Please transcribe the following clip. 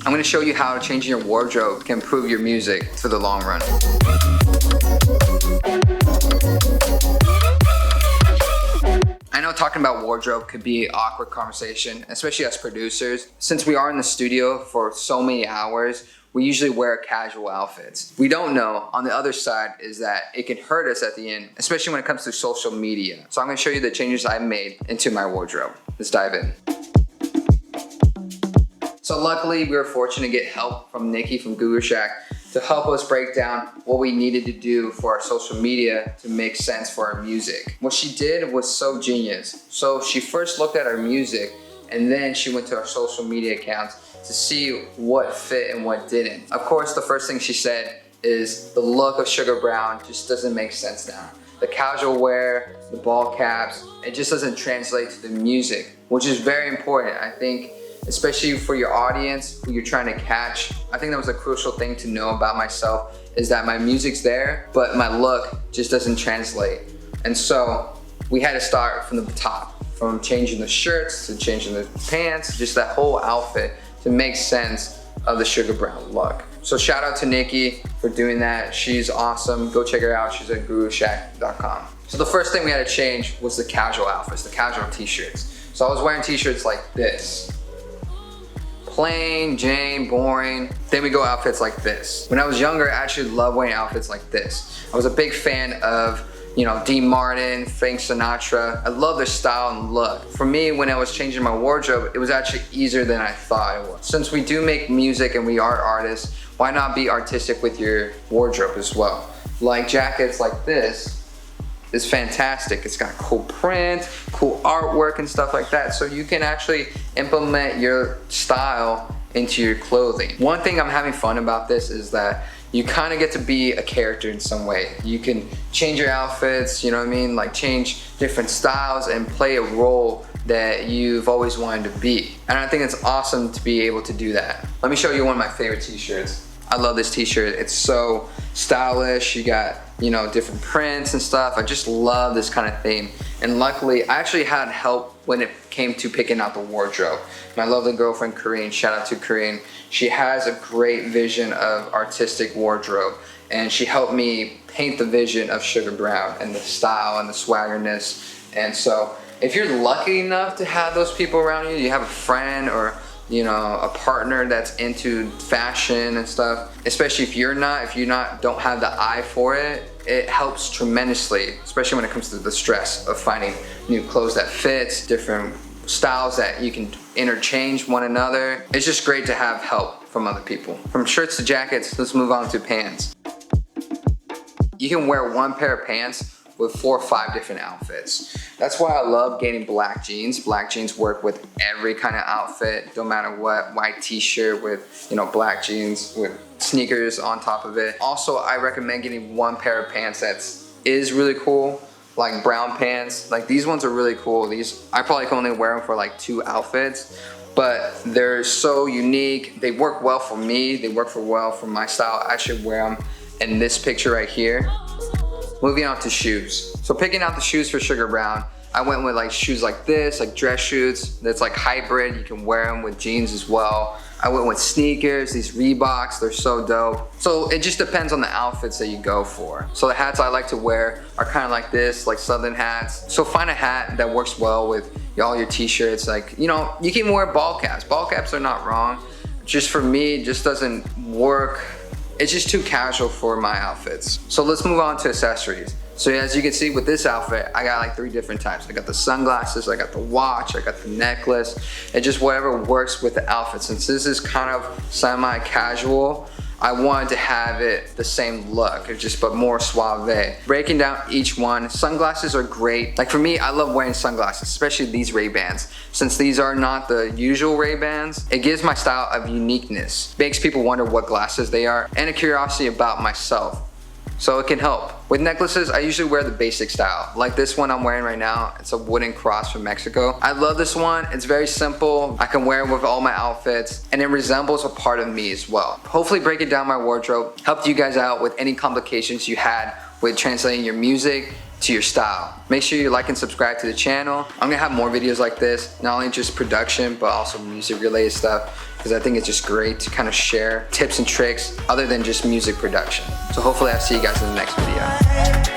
I'm gonna show you how changing your wardrobe can improve your music for the long run. I know talking about wardrobe could be an awkward conversation, especially as producers. Since we are in the studio for so many hours, we usually wear casual outfits. We don't know on the other side is that it can hurt us at the end, especially when it comes to social media. So I'm gonna show you the changes I've made into my wardrobe. Let's dive in. So luckily we were fortunate to get help from Nikki from Guru Shack to help us break down what we needed to do for our social media to make sense for our music. What she did was so genius. So she first looked at our music and then she went to our social media accounts to see what fit and what didn't. Of course, the first thing she said is the look of Sugar Brown just doesn't make sense now. The casual wear, the ball caps, it just doesn't translate to the music, which is very important. I think, especially for your audience who you're trying to catch, I think that was a crucial thing to know about myself, is that my music's there, but my look just doesn't translate. And so we had to start from the top, from changing the shirts to changing the pants, just that whole outfit to make sense of the Sugar Brown look. So shout out to Nikki for doing that. She's awesome. Go check her out. She's at gurushack.com. So the first thing we had to change was the casual outfits, the casual t-shirts. So I was wearing t-shirts like this. Plain, Jane, boring. Then we go outfits like this. When I was younger, I actually loved wearing outfits like this. I was a big fan of, Dean Martin, Frank Sinatra. I love their style and look. For me, when I was changing my wardrobe, it was actually easier than I thought it was. Since we do make music and we are artists, why not be artistic with your wardrobe as well? Like jackets like this is fantastic. It's got cool print, cool artwork and stuff like that. So you can actually implement your style into your clothing. One thing I'm having fun about this is that you kind of get to be a character in some way. You can change your outfits, you know what I mean? Like change different styles and play a role that you've always wanted to be. And I think it's awesome to be able to do that. Let me show you one of my favorite t-shirts. I love this t-shirt. It's so stylish. You got, different prints and stuff. I just love this kind of theme. And luckily, I actually had help when it came to picking out the wardrobe. My lovely girlfriend, Corinne, shout out to Corinne. She has a great vision of artistic wardrobe. And she helped me paint the vision of Sugar Brown and the style and the swaggerness. And so if you're lucky enough to have those people around you, you have a friend or a partner that's into fashion and stuff, especially if you don't have the eye for it, it helps tremendously, especially when it comes to the stress of finding new clothes that fits, different styles that you can interchange one another. It's just great to have help from other people. From shirts to jackets, let's move on to pants. You can wear one pair of pants with 4 or 5 different outfits. That's why I love getting black jeans. Black jeans work with every kind of outfit, no matter what. White t-shirt with, black jeans with sneakers on top of it. Also, I recommend getting one pair of pants that is really cool, like brown pants. Like these ones are really cool. These, I probably can only wear them for like 2 outfits, but they're so unique. They work well for me. They work well for my style. I should wear them in this picture right here. Moving on to shoes. So picking out the shoes for Sugar Brown, I went with like shoes like this, like dress shoes. That's like hybrid. You can wear them with jeans as well. I went with sneakers, these Reeboks, they're so dope. So it just depends on the outfits that you go for. So the hats I like to wear are kind of like this, like Southern hats. So find a hat that works well with all your t-shirts. Like, you can wear ball caps. Ball caps are not wrong. Just for me, it just doesn't work. It's just too casual for my outfits. So let's move on to accessories. So as you can see with this outfit, I got like 3 different types. I got the sunglasses, I got the watch, I got the necklace. It's just whatever works with the outfit. Since this is kind of semi-casual, I wanted to have it the same look, but more suave. Breaking down each one, sunglasses are great. Like for me, I love wearing sunglasses, especially these Ray-Bans. Since these are not the usual Ray-Bans, it gives my style of uniqueness. Makes people wonder what glasses they are, and a curiosity about myself. So it can help. With necklaces, I usually wear the basic style. Like this one I'm wearing right now, it's a wooden cross from Mexico. I love this one, it's very simple. I can wear it with all my outfits, and it resembles a part of me as well. Hopefully breaking down my wardrobe helped you guys out with any complications you had with translating your music to your style. Make sure you like and subscribe to the channel. I'm gonna have more videos like this, not only just production, but also music related stuff, because I think it's just great to kind of share tips and tricks other than just music production. So hopefully I'll see you guys in the next video.